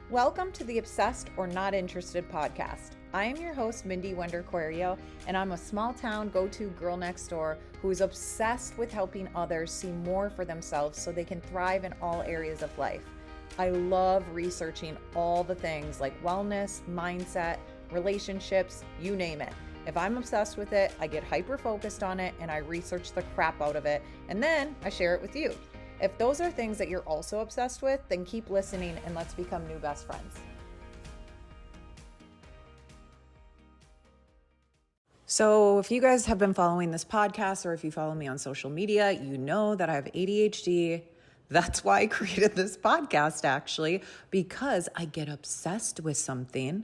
Welcome to the Obsessed or Not Interested podcast. I am your host, Mindy and I'm a small town go-to girl next door who is obsessed with helping others see more for themselves so they can thrive in all areas of life. I love researching all the things like wellness, mindset, relationships, you name it. If I'm obsessed with it, I get hyper-focused on it and I research the crap out of it, and then I share it with you. If those are things that you're also obsessed with, then keep listening and let's become new best friends. So if you guys have been following this podcast or if you follow me on social media, you know that I have ADHD. That's why I created this podcast, actually, because I get obsessed with something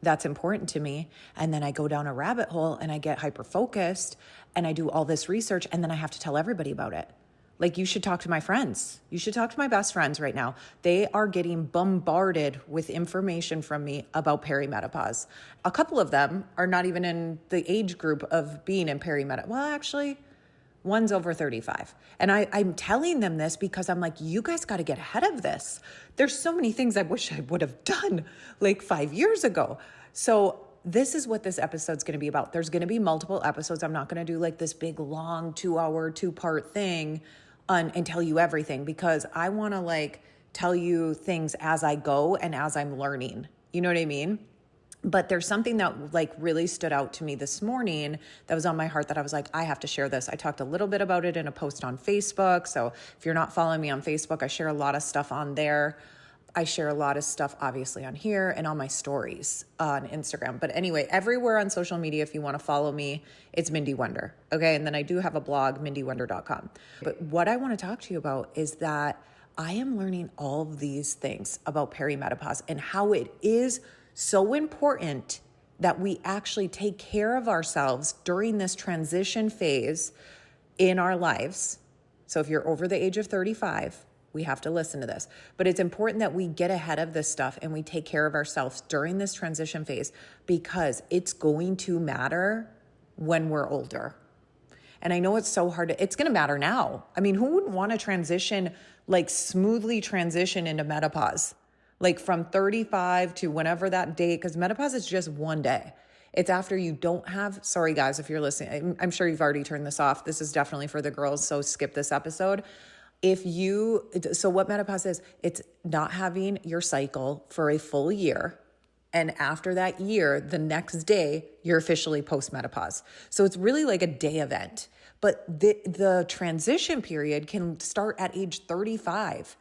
that's important to me. And then I go down a rabbit hole and I get hyper-focused and I do all this research and then I have to tell everybody about it. Like, you should talk to my friends. You should talk to my best friends right now. They are getting bombarded with information from me about perimenopause. A couple of them are not even in the age group of being in perimenopause. Well, actually, one's over 35. And I'm telling them this because I'm like, you guys got to get ahead of this. There's so many things I wish I would have done like 5 years ago. So this is what this episode's going to be about. There's going to be multiple episodes. I'm not going to do like this big, long 2-hour, 2-part thing and tell you everything, because I want to like tell you things as I go and as I'm learning. You know what I mean? But there's something that like really stood out to me this morning that was on my heart that I was like, I have to share this. I talked a little bit about it in a post on Facebook. So if you're not following me on Facebook, I share a lot of stuff on there. I share a lot of stuff, obviously, on here and on my stories on Instagram. But anyway, everywhere on social media, if you want to follow me, it's Mindy Wonder. Okay. And then I do have a blog, mindywonder.com. But what I want to talk to you about is that I am learning all of these things about perimenopause and how it is so important that we actually take care of ourselves during this transition phase in our lives. So if you're over the age of 35, we have to listen to this. But it's important that we get ahead of this stuff and we take care of ourselves during this transition phase, because it's going to matter when we're older. And I know it's so hard. It's going to matter now. I mean, who wouldn't want to transition, like smoothly transition into menopause? Like from 35 to whenever that date, because menopause is just one day. It's after you don't have, sorry guys, if you're listening, I'm sure you've already turned this off. This is definitely for the girls, so skip this episode. So what menopause is, it's not having your cycle for a full year. And after that year, the next day, you're officially post-menopause. So it's really like a day event. But the transition period can start at age 35.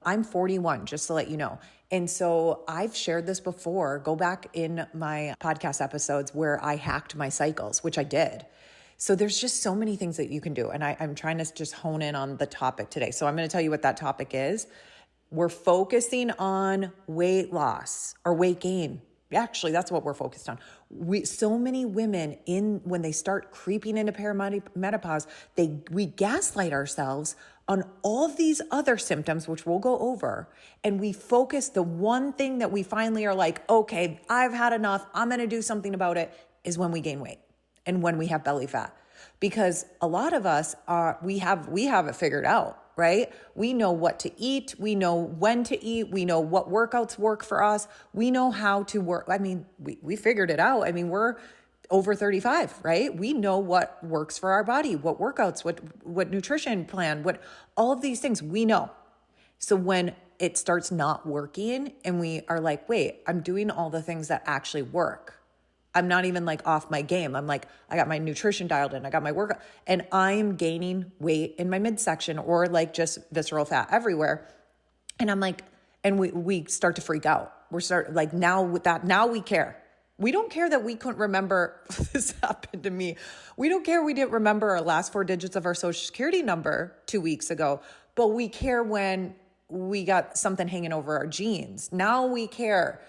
I'm 41, just to let you know. And so I've shared this before. Go back in my podcast episodes where I hacked my cycles, which I did. So there's just so many things that you can do. And I'm trying to just hone in on the topic today. So I'm going to tell you what that topic is. We're focusing on weight loss or weight gain. Actually, that's what we're focused on. So many women when they start creeping into perimenopause, we gaslight ourselves on all of these other symptoms, which we'll go over. And we focus, the one thing that we finally are like, okay, I've had enough, I'm going to do something about it, is when we gain weight and when we have belly fat. Because a lot of us we have it figured out, right? We know what to eat. We know when to eat. We know what workouts work for us. We know how to work. I mean, we figured it out. I mean, we're over 35, right? We know what works for our body, what workouts, what nutrition plan, what all of these things we know. So when it starts not working and we are like, wait, I'm doing all the things that actually work. I'm not even like off my game. I'm like, I got my nutrition dialed in. I got my workout and I'm gaining weight in my midsection or like just visceral fat everywhere. And I'm like, and we start to freak out. Now we care. We don't care that we couldn't remember, this happened to me. We don't care we didn't remember our last 4 digits of our social security number 2 weeks ago, but we care when we got something hanging over our jeans. Now we care.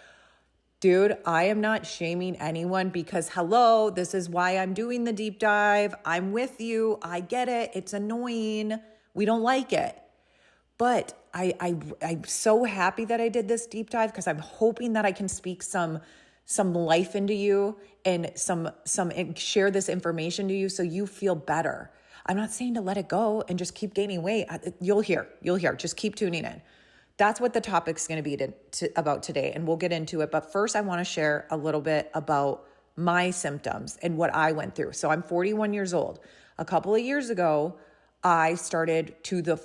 Dude, I am not shaming anyone because hello, this is why I'm doing the deep dive. I'm with you. I get it. It's annoying. We don't like it. But I'm so happy that I did this deep dive because I'm hoping that I can speak some life into you and share this information to you so you feel better. I'm not saying to let it go and just keep gaining weight. You'll hear, just keep tuning in. That's what the topic's going to be about today. And we'll get into it. But first, I want to share a little bit about my symptoms and what I went through. So I'm 41 years old. A couple of years ago, I started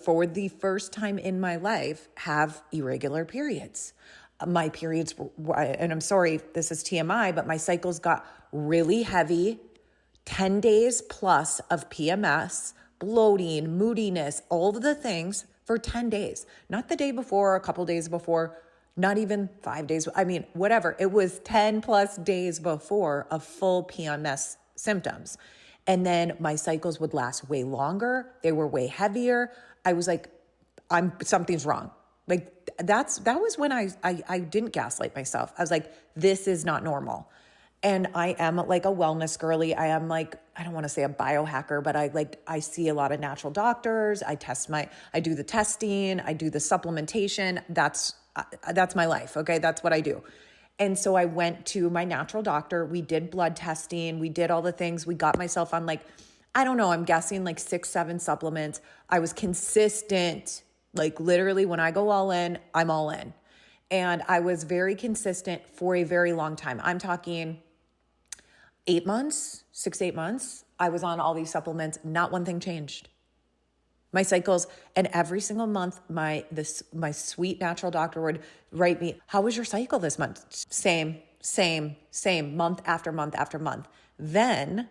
for the first time in my life, have irregular periods. My periods, and I'm sorry, this is TMI, but my cycles got really heavy, 10 days plus of PMS, bloating, moodiness, all of the things for 10 days, not the day before, a couple days before, not even 5 days. I mean, whatever. It was 10 plus days before of full PMS symptoms. And then my cycles would last way longer. They were way heavier. I was like, something's wrong. Like that was when I didn't gaslight myself. I was like, this is not normal. And I am like a wellness girly. I am like, I don't want to say a biohacker, but I see a lot of natural doctors. I do the testing, I do the supplementation. That's my life. Okay. That's what I do. And so I went to my natural doctor. We did blood testing. We did all the things. We got myself on I don't know, I'm guessing 6, 7 supplements. I was consistent. Like literally when I go all in, I'm all in. And I was very consistent for a very long time. I'm talking 8 months, 6 to 8 months, I was on all these supplements. Not one thing changed. My cycles, and every single month, my sweet natural doctor would write me, how was your cycle this month? Same, month after month after month. Then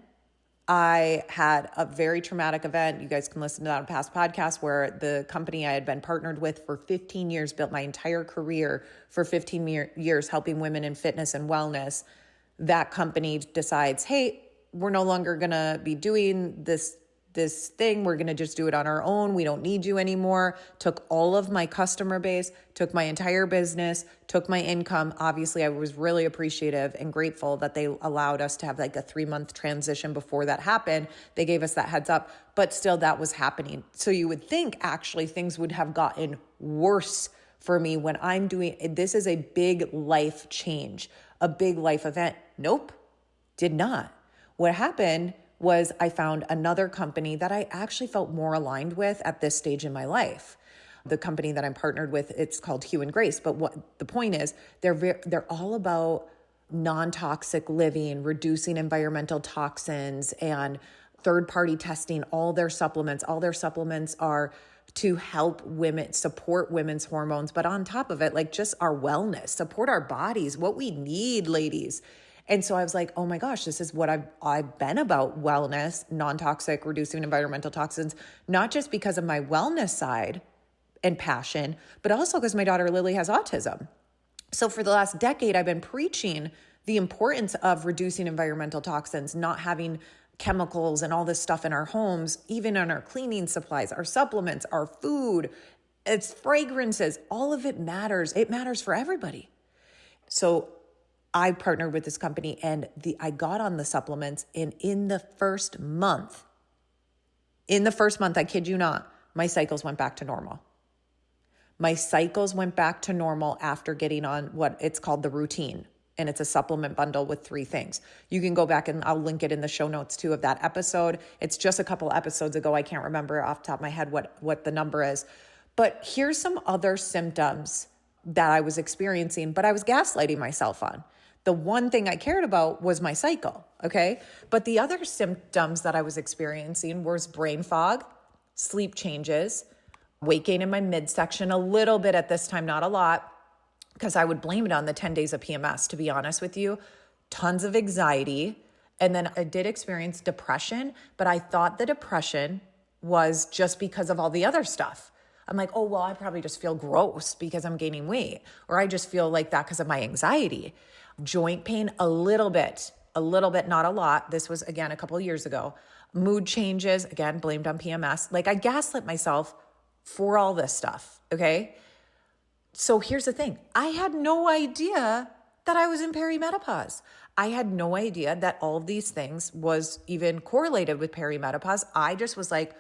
I had a very traumatic event. You guys can listen to that on past podcasts, where the company I had been partnered with for 15 years, built my entire career for 15 years, helping women in fitness and wellness. That company decides, hey, we're no longer going to be doing this thing. We're going to just do it on our own. We don't need you anymore. Took all of my customer base, took my entire business, took my income. Obviously, I was really appreciative and grateful that they allowed us to have a 3-month transition before that happened. They gave us that heads up, but still that was happening. So you would think actually things would have gotten worse for me when I'm doing, this is a big life change, a big life event. Nope, did not. What happened was I found another company that I actually felt more aligned with at this stage in my life. The company that I'm partnered with, it's called Hue and Grace. But what the point is, they're all about non-toxic living, reducing environmental toxins, and third-party testing all their supplements. All their supplements are to help women, support women's hormones, but on top of it, just our wellness, support our bodies, what we need, ladies. And so I was like, oh my gosh, this is what I've been about: wellness, non-toxic, reducing environmental toxins, not just because of my wellness side and passion, but also because my daughter Lily has autism. So for the last decade, I've been preaching the importance of reducing environmental toxins, not having chemicals and all this stuff in our homes, even on our cleaning supplies, our supplements, our food, it's fragrances, all of it matters. It matters for everybody. So I partnered with this company, and I got on the supplements, and in the first month, I kid you not, my cycles went back to normal. My cycles went back to normal after getting on what it's called the routine. And it's a supplement bundle with 3 things. You can go back, and I'll link it in the show notes too of that episode. It's just a couple episodes ago. I can't remember off the top of my head what the number is. But here's some other symptoms that I was experiencing, but I was gaslighting myself on. The one thing I cared about was my cycle, okay? But the other symptoms that I was experiencing was brain fog, sleep changes, weight gain in my midsection, a little bit at this time, not a lot, because I would blame it on the 10 days of PMS, to be honest with you, tons of anxiety. And then I did experience depression, but I thought the depression was just because of all the other stuff. I'm like, oh, well, I probably just feel gross because I'm gaining weight, or I just feel like that because of my anxiety. Joint pain, a little bit, not a lot. This was, again, a couple of years ago. Mood changes, again, blamed on PMS. I gaslit myself for all this stuff, okay? So here's the thing. I had no idea that I was in perimenopause. I had no idea that all of these things was even correlated with perimenopause. I just was like,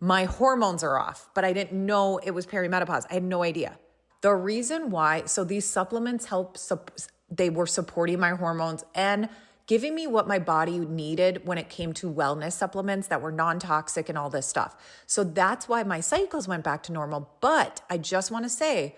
my hormones are off, but I didn't know it was perimenopause. I had no idea. The reason why, so these supplements they were supporting my hormones and giving me what my body needed when it came to wellness supplements that were non-toxic and all this stuff. So that's why my cycles went back to normal. But I just want to say,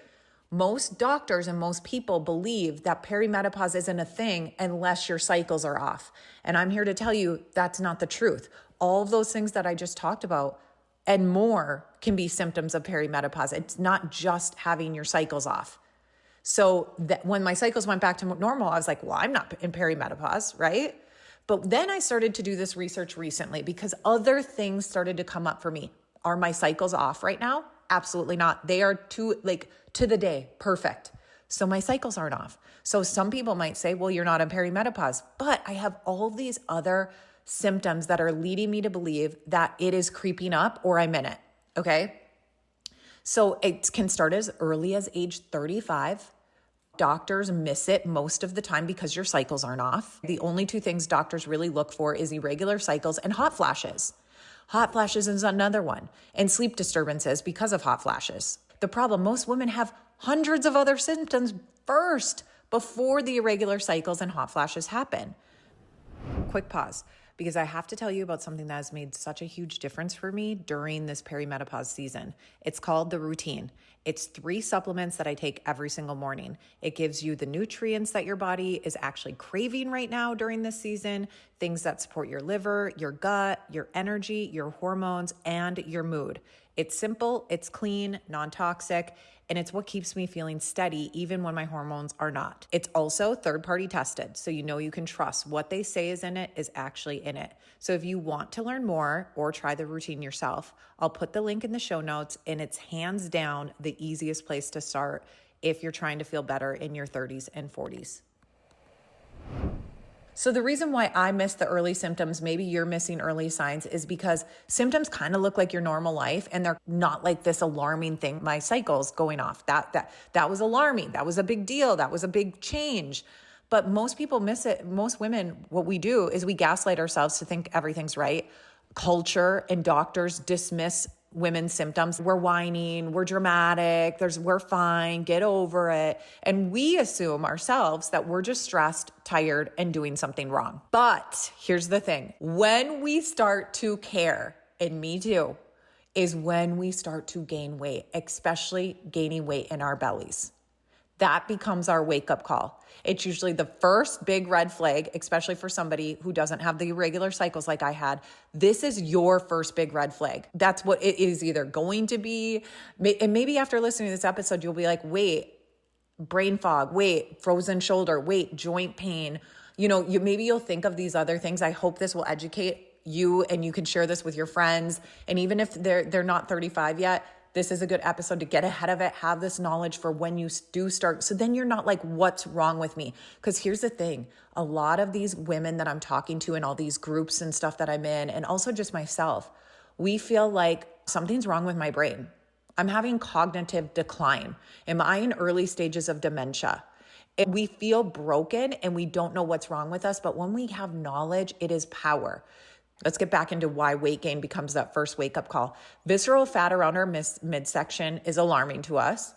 Most doctors and most people believe that perimenopause isn't a thing unless your cycles are off. And I'm here to tell you that's not the truth. All of those things that I just talked about and more can be symptoms of perimenopause. It's not just having your cycles off. So that when my cycles went back to normal, I was like, well, I'm not in perimenopause, right? But then I started to do this research recently because other things started to come up for me. Are my cycles off right now? Absolutely not. They are to the day, perfect. So my cycles aren't off. So some people might say, well, you're not in perimenopause, but I have all these other symptoms that are leading me to believe that it is creeping up or I'm in it. Okay. So it can start as early as age 35. Doctors miss it most of the time because your cycles aren't off. The only two things doctors really look for is irregular cycles and hot flashes. Hot flashes is another one, and sleep disturbances because of hot flashes. The problem, most women have hundreds of other symptoms first before the irregular cycles and hot flashes happen. Quick pause, because I have to tell you about something that has made such a huge difference for me during this perimenopause season. It's called the routine. It's 3 supplements that I take every single morning. It gives you the nutrients that your body is actually craving right now during this season, things that support your liver, your gut, your energy, your hormones, and your mood. It's simple, it's clean, non-toxic, and it's what keeps me feeling steady even when my hormones are not. It's also third-party tested, so you know you can trust what they say is in it is actually in it. So if you want to learn more or try the routine yourself, I'll put the link in the show notes, and it's hands down the easiest place to start if you're trying to feel better in your 30s and 40s. So the reason why I miss the early symptoms, maybe you're missing early signs, is because symptoms kind of look like your normal life and they're not like this alarming thing. My cycle's going off. That was alarming. That was a big deal. That was a big change. But most people miss it. Most women, what we do is we gaslight ourselves to think everything's right. Culture and doctors dismiss women's symptoms. We're whining, we're dramatic, we're fine, get over it. And we assume ourselves that we're just stressed, tired, and doing something wrong. But here's the thing. When we start to care, and me too, is when we start to gain weight, especially gaining weight in our bellies. That becomes our wake-up call. It's usually the first big red flag, especially for somebody who doesn't have the irregular cycles like I had. This is your first big red flag. That's what it is either going to be. And maybe after listening to this episode, you'll be like, wait, brain fog, wait, frozen shoulder, wait, joint pain. Maybe you'll think of these other things. I hope this will educate you and you can share this with your friends. And even if they're not 35 yet, this is a good episode to get ahead of it, have this knowledge for when you do start. So then you're not like, what's wrong with me? Because here's the thing. A lot of these women that I'm talking to in all these groups and stuff that I'm in, and also just myself, we feel like something's wrong with my brain. I'm having cognitive decline. Am I in early stages of dementia? And we feel broken and we don't know what's wrong with us. But when we have knowledge, it is power. Let's get back into why weight gain becomes that first wake-up call. Visceral fat around our midsection is alarming to us.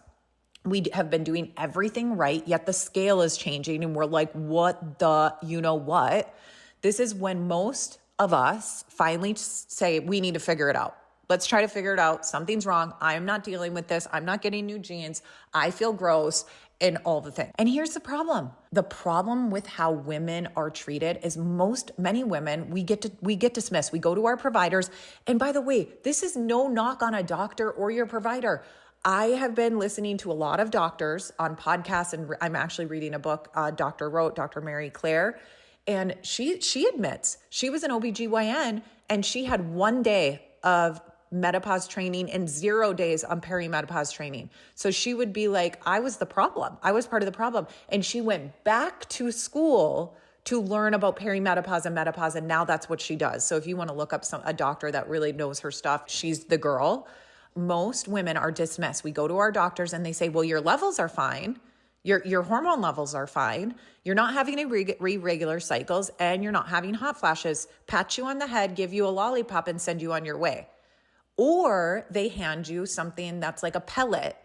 We have been doing everything right, yet the scale is changing and we're like, what the you-know-what? This is when most of us finally say, we need to figure it out. Let's try to figure it out. Something's wrong. I'm not dealing with this. I'm not getting new genes. I feel gross. And all the things. And here's the problem. The problem with how women are treated is many women, we get dismissed. We go to our providers. And by the way, this is no knock on a doctor or your provider. I have been listening to a lot of doctors on podcasts, and I'm actually reading a book Dr. wrote, Dr. Mary Claire. And she admits she was an OBGYN and she had 1 day of menopause training and 0 days on perimenopause training. So she would be like, I was the problem. I was part of the problem. And she went back to school to learn about perimenopause and menopause. And now that's what she does. So if you want to look up a doctor that really knows her stuff, she's the girl. Most women are dismissed. We go to our doctors and they say, well, your levels are fine. Your hormone levels are fine. You're not having irregular cycles and you're not having hot flashes, pat you on the head, give you a lollipop and send you on your way. Or they hand you something that's like a pellet.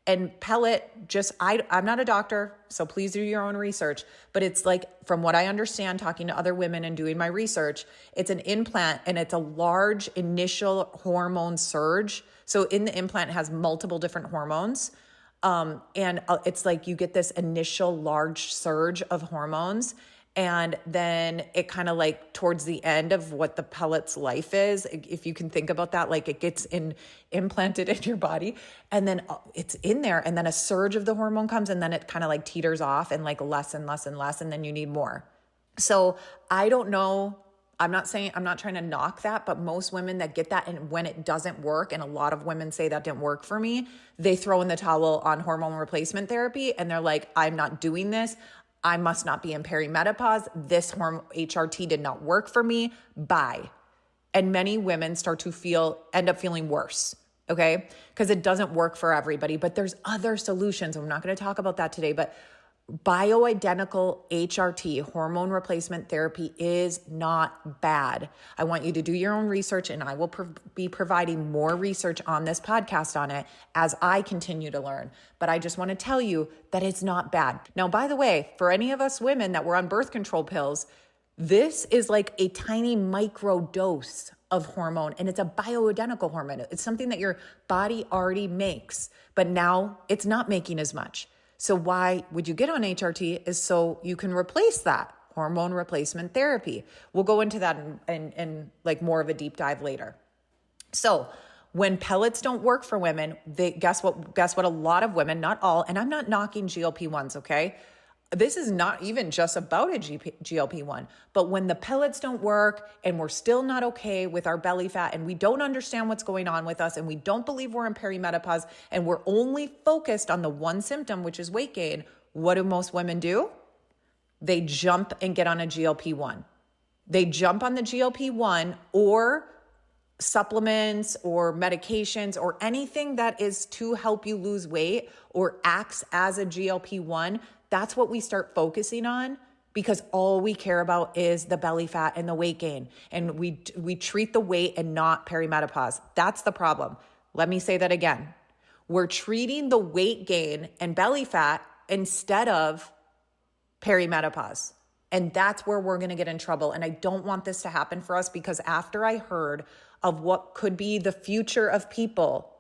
And pellet I'm not a doctor, so please do your own research. But it's like, from what I understand, talking to other women and doing my research, it's an implant and it's a large initial hormone surge. So in the implant, it has multiple different hormones. It's like you get this initial large surge of hormones. And then it kind of like towards the end of what the pellet's life is, if you can think about that, like it gets implanted in your body and then it's in there. And then a surge of the hormone comes and then it kind of like teeters off and like less and less and less. And then you need more. So I don't know. I'm not trying to knock that, but most women that get that and when it doesn't work, and a lot of women say that didn't work for me, they throw in the towel on hormone replacement therapy and they're like, I'm not doing this. I must not be in perimenopause. This hormone HRT did not work for me. Bye. And many women start to end up feeling worse. Okay. Because it doesn't work for everybody, but there's other solutions. I'm not going to talk about that today, but bioidentical HRT, hormone replacement therapy, is not bad. I want you to do your own research, and I will be providing more research on this podcast on it as I continue to learn. But I just want to tell you that it's not bad. Now, by the way, for any of us women that were on birth control pills, this is like a tiny micro dose of hormone, and it's a bioidentical hormone. It's something that your body already makes, but now it's not making as much. So why would you get on HRT is so you can replace that hormone replacement therapy. We'll go into that in like more of a deep dive later. So when pellets don't work for women, guess what a lot of women, not all, and I'm not knocking GLP-1s, okay? This is not even just about a GLP-1, but when the pellets don't work and we're still not okay with our belly fat and we don't understand what's going on with us and we don't believe we're in perimenopause and we're only focused on the one symptom, which is weight gain, what do most women do? They jump and get on a GLP-1. They jump on the GLP-1 or supplements or medications or anything that is to help you lose weight or acts as a GLP-1. That's what we start focusing on because all we care about is the belly fat and the weight gain. And we treat the weight and not perimenopause. That's the problem. Let me say that again. We're treating the weight gain and belly fat instead of perimenopause. And that's where we're going to get in trouble. And I don't want this to happen for us because after I heard of what could be the future of people,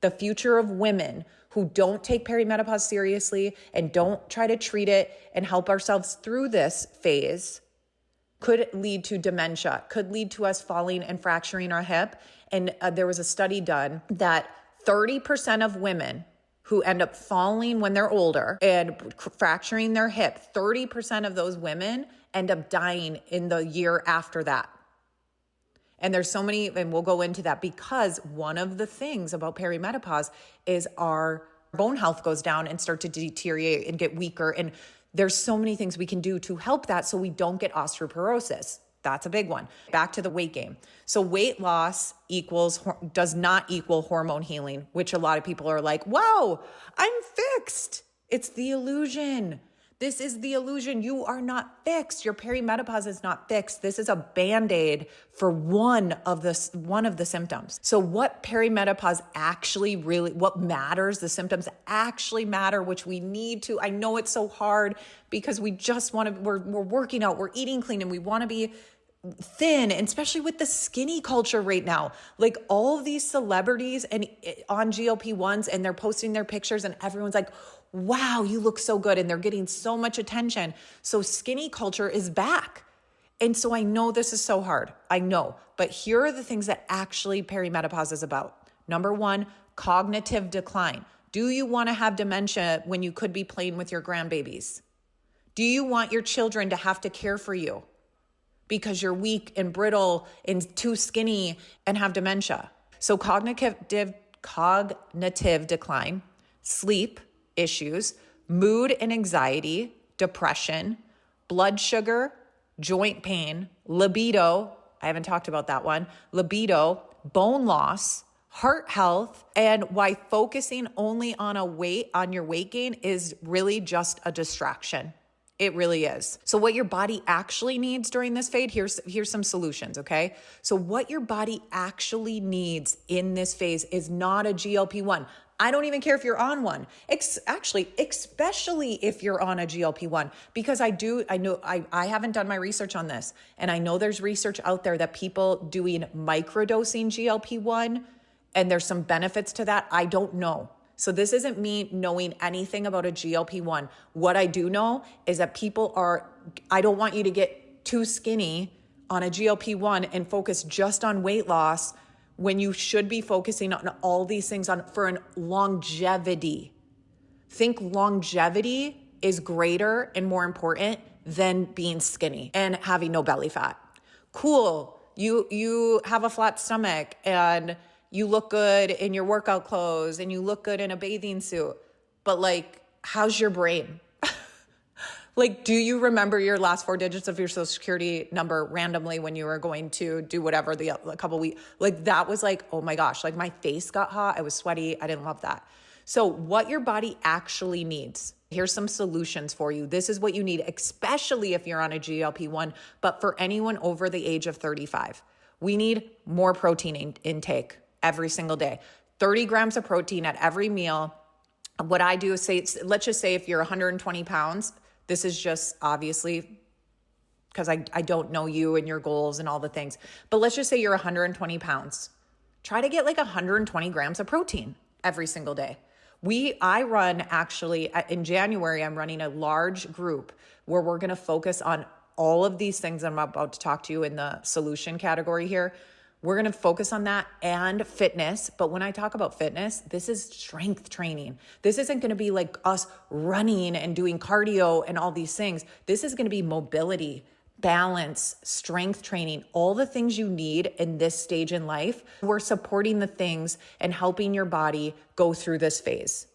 the future of women who don't take perimenopause seriously and don't try to treat it and help ourselves through this phase, could lead to dementia, could lead to us falling and fracturing our hip. And there was a study done that 30% of women who end up falling when they're older and fracturing their hip, 30% of those women end up dying in the year after that. And there's so many, and we'll go into that because one of the things about perimenopause is our bone health goes down and start to deteriorate and get weaker. And there's so many things we can do to help that so we don't get osteoporosis. That's a big one. Back to the weight gain. So weight loss does not equal hormone healing, which a lot of people are like, wow, I'm fixed. It's the illusion. This is the illusion. You are not fixed. Your perimenopause is not fixed. This is a Band-Aid for one of the symptoms. So what perimenopause actually what matters, the symptoms actually matter, which we need to. I know it's so hard because we just want to, we're working out, we're eating clean, and we want to be thin, and especially with the skinny culture right now. Like all of these celebrities and on GLP-1s, and they're posting their pictures and everyone's like, wow, you look so good. And they're getting so much attention. So skinny culture is back. And so I know this is so hard. I know. But here are the things that actually perimenopause is about. Number one, cognitive decline. Do you want to have dementia when you could be playing with your grandbabies? Do you want your children to have to care for you because you're weak and brittle and too skinny and have dementia? So cognitive decline, sleep issues, mood and anxiety, depression, blood sugar, joint pain, libido, I haven't talked about that one, libido, bone loss, heart health, and why focusing only on your weight gain is really just a distraction. It really is. So what your body actually needs during this phase, here's some solutions, okay? So what your body actually needs in this phase is not a GLP-1. I don't even care if you're on one. Especially if you're on a GLP-1, because I haven't done my research on this. And I know there's research out there that people doing microdosing GLP-1, and there's some benefits to that. I don't know. So this isn't me knowing anything about a GLP-1. What I do know is that I don't want you to get too skinny on a GLP-1 and focus just on weight loss when you should be focusing on all these things for an longevity. Think longevity is greater and more important than being skinny and having no belly fat. Cool. You have a flat stomach and you look good in your workout clothes and you look good in a bathing suit. But like, how's your brain? Like, do you remember your last 4 digits of your social security number randomly when you were going to do whatever a couple weeks? Like, that was like, oh my gosh, like my face got hot. I was sweaty. I didn't love that. So what your body actually needs, here's some solutions for you. This is what you need, especially if you're on a GLP-1, but for anyone over the age of 35, we need more protein intake every single day. 30 grams of protein at every meal. What I do is let's just say if you're 120 pounds, this is just obviously because I don't know you and your goals and all the things, but let's just say you're 120 pounds. Try to get like 120 grams of protein every single day. I run actually in January, I'm running a large group where we're going to focus on all of these things I'm about to talk to you in the solution category here. We're going to focus on that and fitness. But when I talk about fitness, this is strength training. This isn't going to be like us running and doing cardio and all these things. This is going to be mobility, balance, strength training, all the things you need in this stage in life. We're supporting the things and helping your body go through this phase.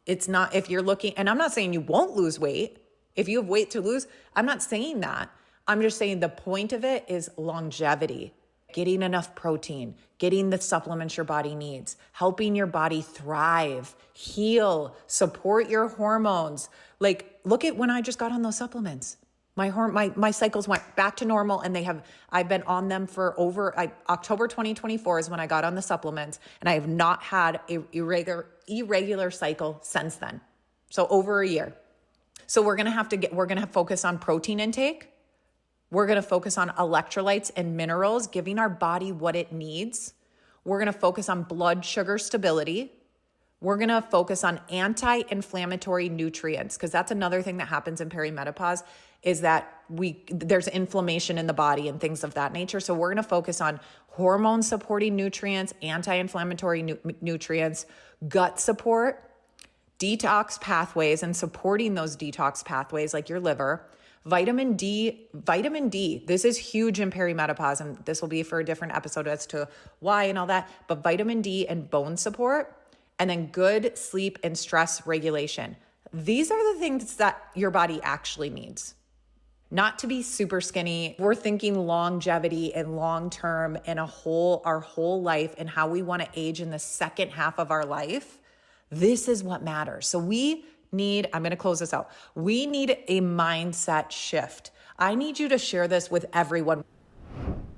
It's not, if you're looking, and I'm not saying you won't lose weight. If you have weight to lose, I'm not saying that. I'm just saying the point of it is longevity. Getting enough protein, getting the supplements your body needs, helping your body thrive, heal, support your hormones. Like, look at when I just got on those supplements. My cycles went back to normal and I've been on them for October 2024 is when I got on the supplements, and I have not had a irregular cycle since then. So over a year. So we're going to focus on protein intake. We're going to focus on electrolytes and minerals, giving our body what it needs. We're going to focus on blood sugar stability. We're going to focus on anti-inflammatory nutrients, because that's another thing that happens in perimenopause is that there's inflammation in the body and things of that nature. So we're going to focus on hormone supporting nutrients, anti-inflammatory nutrients, gut support, detox pathways and supporting those detox pathways like your liver. Vitamin D, this is huge in perimenopause, and this will be for a different episode as to why and all that, but vitamin D and bone support, and then good sleep and stress regulation. These are the things that your body actually needs. Not to be super skinny. We're thinking longevity and long-term and our whole life and how we want to age in the second half of our life. This is what matters. So I'm going to close this out. We need a mindset shift. I need you to share this with everyone.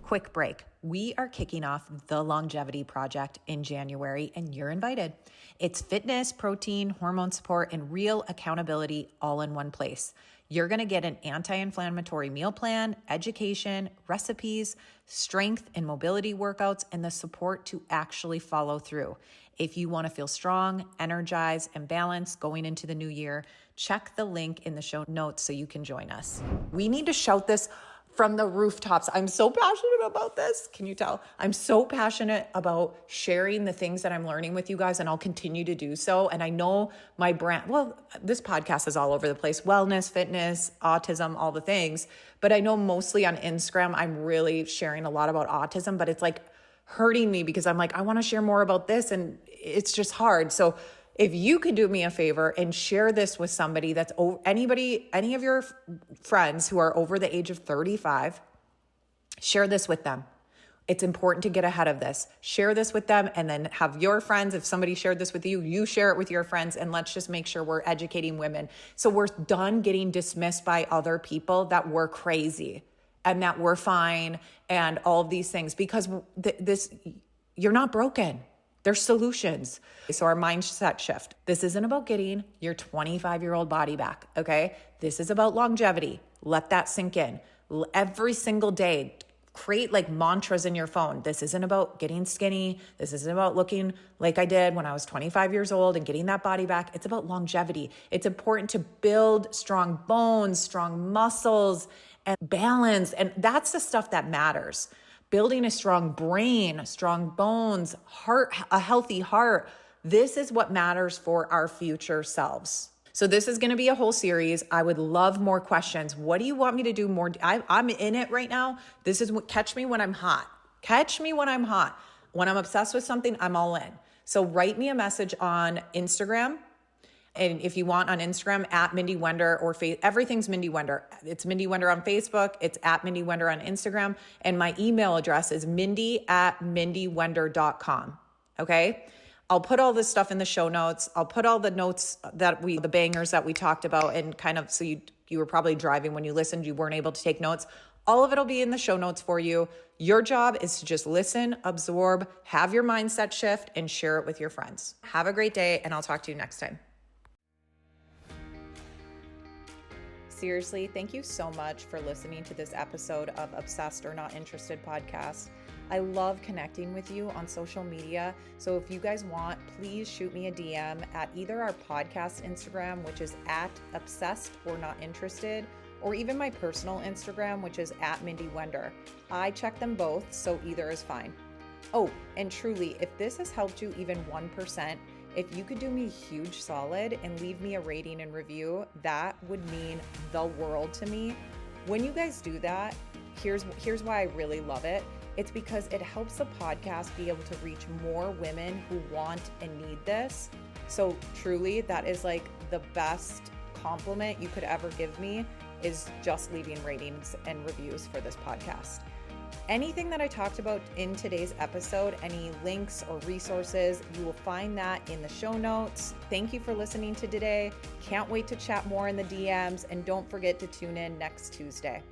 Quick break. We are kicking off the Longevity Project in January, and you're invited. It's fitness, protein, hormone support, and real accountability all in one place. You're going to get an anti-inflammatory meal plan, education, recipes, strength and mobility workouts, and the support to actually follow through. If you want to feel strong, energized, and balanced going into the new year, check the link in the show notes so you can join us. We need to shout this from the rooftops. I'm so passionate about this. Can you tell? I'm so passionate about sharing the things that I'm learning with you guys, and I'll continue to do so. And I know my brand, this podcast is all over the place, wellness, fitness, autism, all the things. But I know mostly on Instagram, I'm really sharing a lot about autism, but it's like hurting me because I'm like, I want to share more about this, and it's just hard. So if you could do me a favor and share this with somebody that's any of your friends who are over the age of 35, share this with them. It's important to get ahead of this. Share this with them, and then have your friends, if somebody shared this with you, you share it with your friends, and let's just make sure we're educating women. So we're done getting dismissed by other people that we're crazy and that we're fine and all of these things, because you're not broken. There's solutions. So our mindset shift. This isn't about getting your 25-year-old body back, okay? This is about longevity. Let that sink in. Every single day, create like mantras in your phone. This isn't about getting skinny. This isn't about looking like I did when I was 25 years old and getting that body back. It's about longevity. It's important to build strong bones, strong muscles, and balance. And that's the stuff that matters. Building a strong brain, strong bones, heart, a healthy heart. This is what matters for our future selves. So this is going to be a whole series. I would love more questions. What do you want me to do more? I'm in it right now. This is what, catch me when I'm hot. Catch me when I'm hot. When I'm obsessed with something, I'm all in. So write me a message on Instagram. And if you want on Instagram, at Mindy Wender, or everything's Mindy Wender. It's Mindy Wender on Facebook. It's at Mindy Wender on Instagram. And my email address is mindy@mindywender.com. Okay? I'll put all this stuff in the show notes. I'll put all the notes the bangers that we talked about, and kind of, so you were probably driving when you listened, you weren't able to take notes. All of it will be in the show notes for you. Your job is to just listen, absorb, have your mindset shift, and share it with your friends. Have a great day, and I'll talk to you next time. Seriously, thank you so much for listening to this episode of Obsessed or Not Interested podcast. I love connecting with you on social media. So if you guys want, please shoot me a DM at either our podcast Instagram, which is at Obsessed or Not Interested, or even my personal Instagram, which is at Mindy Wender. I check them both, so either is fine. Oh, and truly, if this has helped you even 1%, if you could do me a huge solid and leave me a rating and review, that would mean the world to me. When you guys do that, here's why I really love it. It's because it helps the podcast be able to reach more women who want and need this. So truly, that is like the best compliment you could ever give me, is just leaving ratings and reviews for this podcast. Anything that I talked about in today's episode, any links or resources, you will find that in the show notes. Thank you for listening to today. Can't wait to chat more in the DMs, and don't forget to tune in next Tuesday.